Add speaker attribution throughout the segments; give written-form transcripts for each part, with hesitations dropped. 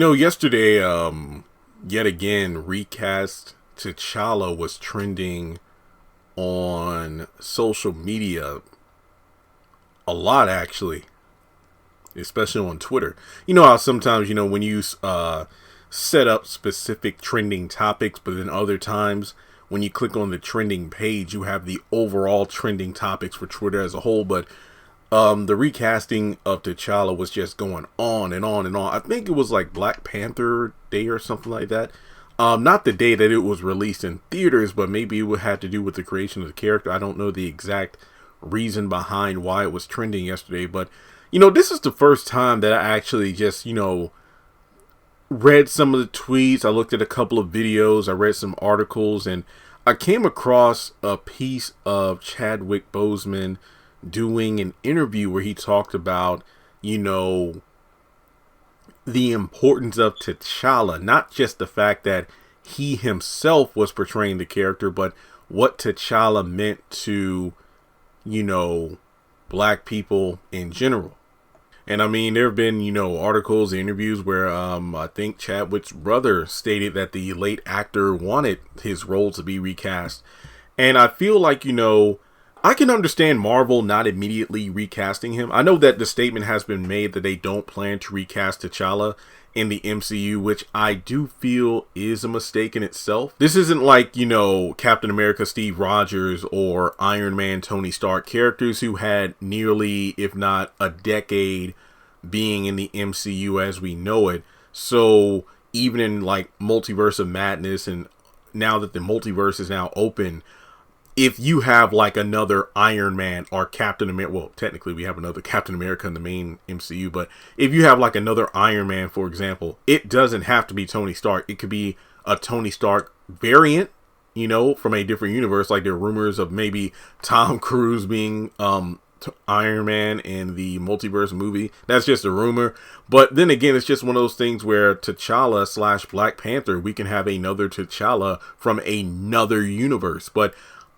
Speaker 1: Yesterday, yet again, Recast T'Challa was trending on social media a lot, actually, especially on Twitter. You know how sometimes, when you set up specific trending topics, but then other times when you click on the trending page, you have the overall trending topics for Twitter as a whole. But the recasting of T'Challa was just going on and on and on. I think it was like Black Panther Day or something like that. Not the day that it was released in theaters, but maybe it would have to do with the creation of the character. I don't know the exact reason behind why it was trending yesterday, but this is the first time that I actually just, read some of the tweets. I looked at a couple of videos, I read some articles, and I came across a piece of Chadwick Boseman doing an interview where he talked about, the importance of T'Challa, not just the fact that he himself was portraying the character, but what T'Challa meant to, black people in general. And I mean, there have been, articles, interviews where I think Chadwick's brother stated that the late actor wanted his role to be recast. And I feel like, I can understand Marvel not immediately recasting him. I know that the statement has been made that they don't plan to recast T'Challa in the MCU, which I do feel is a mistake in itself. This isn't like, Captain America Steve Rogers or Iron Man Tony Stark, characters who had nearly, if not a decade, being in the MCU as we know it. So even in like Multiverse of Madness, and now that the multiverse is now open, if you have like another Iron Man or Captain America, well, technically we have another Captain America in the main MCU, but if you have like another Iron Man, for example, it doesn't have to be Tony Stark. It could be a Tony Stark variant, from a different universe. Like there are rumors of maybe Tom Cruise being Iron Man in the multiverse movie. That's just a rumor. But then again, it's just one of those things where T'Challa / Black Panther, we can have another T'Challa from another universe. But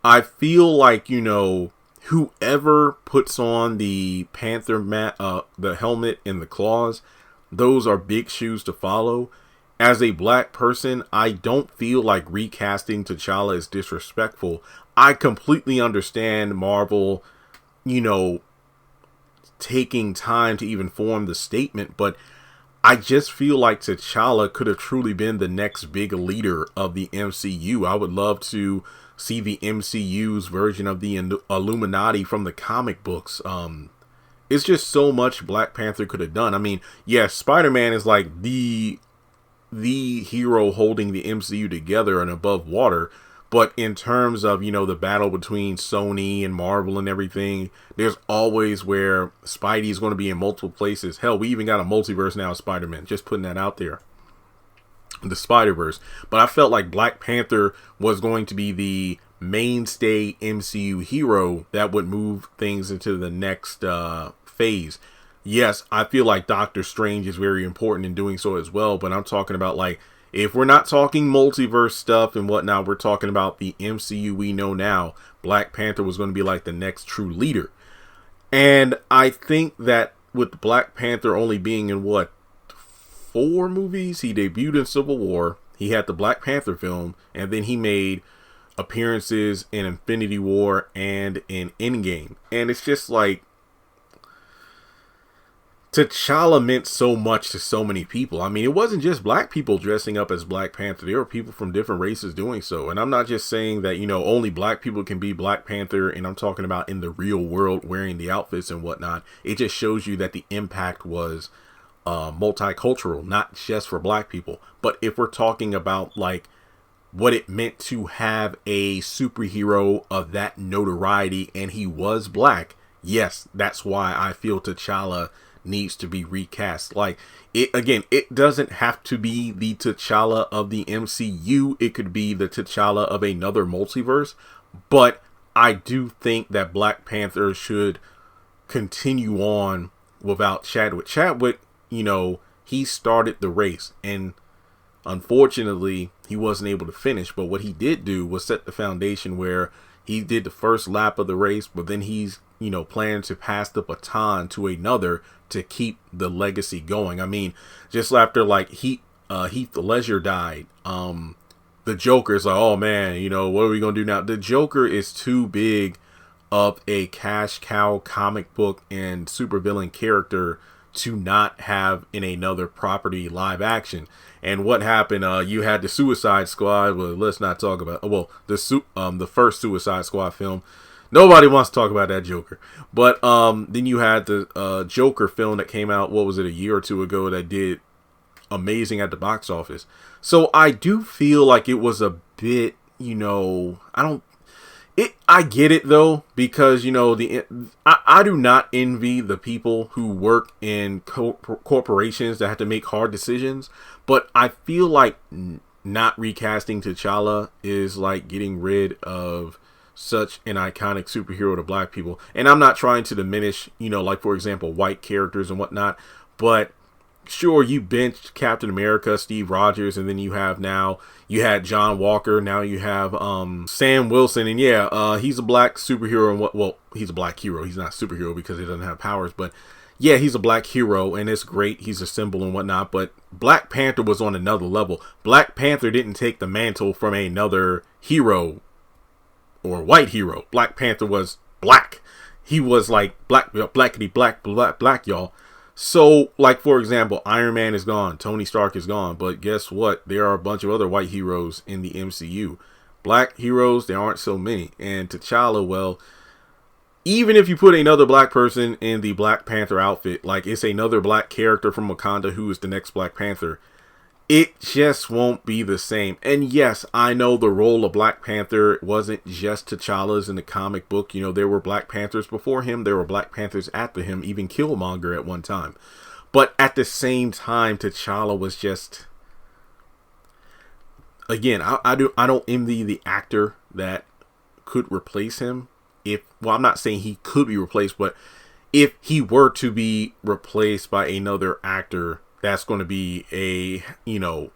Speaker 1: I feel like, whoever puts on the Panther the helmet and the claws, those are big shoes to follow. As a black person, I don't feel like recasting T'Challa is disrespectful. I completely understand Marvel, taking time to even form the statement, but I just feel like T'Challa could have truly been the next big leader of the MCU. I would love to see the MCU's version of the Illuminati from the comic books. It's just so much Black Panther could have done. I mean, yes, Spider-Man is like the hero holding the MCU together and above water. But in terms of, the battle between Sony and Marvel and everything, there's always where Spidey is going to be in multiple places. Hell, we even got a multiverse now of Spider-Man. Just putting that out there. The Spider-Verse. But I felt like Black Panther was going to be the mainstay MCU hero that would move things into the next phase. Yes, I feel like Doctor Strange is very important in doing so as well, but I'm talking about like, if we're not talking multiverse stuff and whatnot, we're talking about the MCU we know now. Black Panther was going to be like the next true leader. And I think that with Black Panther only being in 4 movies, he debuted in Civil War, he had the Black Panther film, and then he made appearances in Infinity War and in Endgame. And it's just like, T'Challa meant so much to so many people. I mean, it wasn't just black people dressing up as Black Panther. There were people from different races doing so. And I'm not just saying that, only black people can be Black Panther. And I'm talking about in the real world wearing the outfits and whatnot. It just shows you that the impact was multicultural, not just for black people. But if we're talking about like what it meant to have a superhero of that notoriety and he was black, yes, that's why I feel T'Challa needs to be recast. Like, it doesn't have to be the T'Challa of the MCU. It could be the T'Challa of another multiverse. But I do think that Black Panther should continue on without Chadwick. Chadwick, he started the race, and unfortunately he wasn't able to finish. But what he did do was set the foundation where He did the first lap of the race, but then he's, you know, planning to pass the baton to another to keep the legacy going. I mean, just after like Heath Ledger died, the Joker's like, oh man, you know, what are we gonna do now? The Joker is too big of a cash cow comic book and supervillain character to not have in another property live action. And what happened? You had the Suicide Squad. Well, let's not talk about. Well, the first Suicide Squad film. Nobody wants to talk about that Joker. But then you had the Joker film that came out. What was it, a year or two ago? That did amazing at the box office. So I do feel like it was a bit, you know, I get it though, because, you know, I do not envy the people who work in corporations that have to make hard decisions, but I feel like not recasting T'Challa is like getting rid of such an iconic superhero to black people. And I'm not trying to diminish, you know, like for example, white characters and whatnot, but sure, you benched Captain America, Steve Rogers, and then you had John Walker, now you have Sam Wilson, and yeah, he's a black superhero, and well, he's a black hero. He's not a superhero because he doesn't have powers, but yeah, he's a black hero, and it's great. He's a symbol and whatnot, but Black Panther was on another level. Black Panther didn't take the mantle from another hero or white hero. Black Panther was black. He was like blackity black, y'all. So, like, for example, Iron Man is gone. Tony Stark is gone. But guess what? There are a bunch of other white heroes in the MCU. Black heroes, there aren't so many. And T'Challa, well, even if you put another black person in the Black Panther outfit, like it's another black character from Wakanda who is the next Black Panther, it just won't be the same. And yes, I know the role of Black Panther wasn't just T'Challa's in the comic book. You know, there were Black Panthers before him. There were Black Panthers after him, even Killmonger at one time. But at the same time, T'Challa was just, again, I don't envy the actor that could replace him. Well, I'm not saying he could be replaced, but if he were to be replaced by another actor, that's going to be a, you know,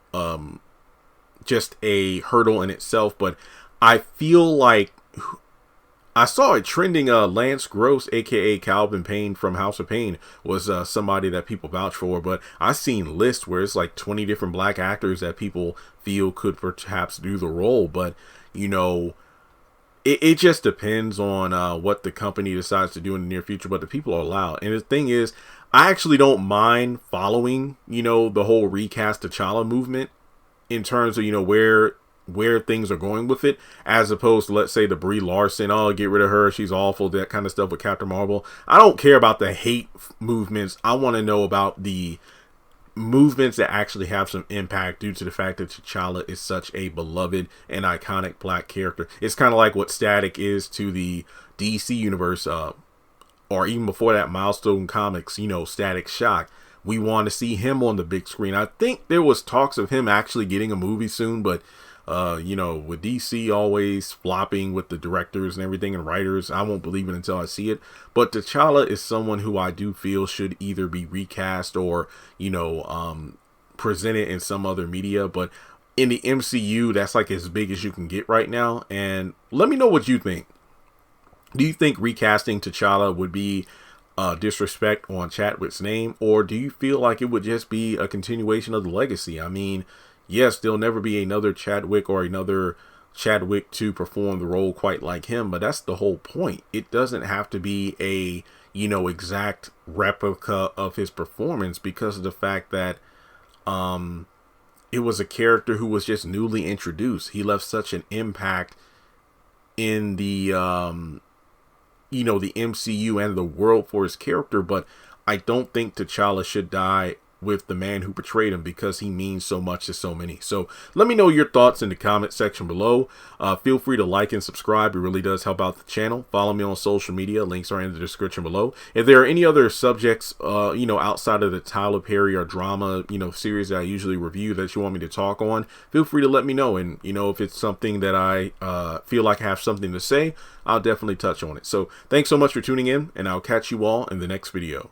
Speaker 1: just a hurdle in itself. But I feel like I saw it trending. Lance Gross, aka Calvin Payne from House of Pain, was somebody that people vouch for. But I've seen lists where it's like 20 different black actors that people feel could perhaps do the role. But, you know, it just depends on what the company decides to do in the near future. But the people are allowed. And the thing is, I actually don't mind following, you know, the whole recast T'Challa movement in terms of, you know, where things are going with it, as opposed to, let's say, the Brie Larson, oh, get rid of her, she's awful, that kind of stuff with Captain Marvel. I don't care about the hate movements. I want to know about the movements that actually have some impact due to the fact that T'Challa is such a beloved and iconic black character. It's kind of like what Static is to the DC universe, or even before that, Milestone Comics, you know, Static Shock. We want to see him on the big screen. I think there was talks of him actually getting a movie soon, but you know, with DC always flopping with the directors and everything and writers, I won't believe it until I see it. But T'Challa is someone who I do feel should either be recast or, you know, presented in some other media. But in the MCU, that's like as big as you can get right now. And let me know what you think. Do you think recasting T'Challa would be disrespect on Chadwick's name, or do you feel like it would just be a continuation of the legacy? I mean, yes, there'll never be another Chadwick or another Chadwick to perform the role quite like him, but that's the whole point. It doesn't have to be a, you know, exact replica of his performance, because of the fact that it was a character who was just newly introduced. He left such an impact in the you know, the MCU and the world for his character, but I don't think T'Challa should die with the man who portrayed him, because he means so much to so many. So let me know your thoughts in the comment section below. Feel free to like and subscribe. It really does help out the channel. Follow me on social media. Links are in the description below. If there are any other subjects, you know, outside of the Tyler Perry or drama, you know, series that I usually review that you want me to talk on, feel free to let me know. And, you know, if it's something that I feel like I have something to say, I'll definitely touch on it. So thanks so much for tuning in, and I'll catch you all in the next video.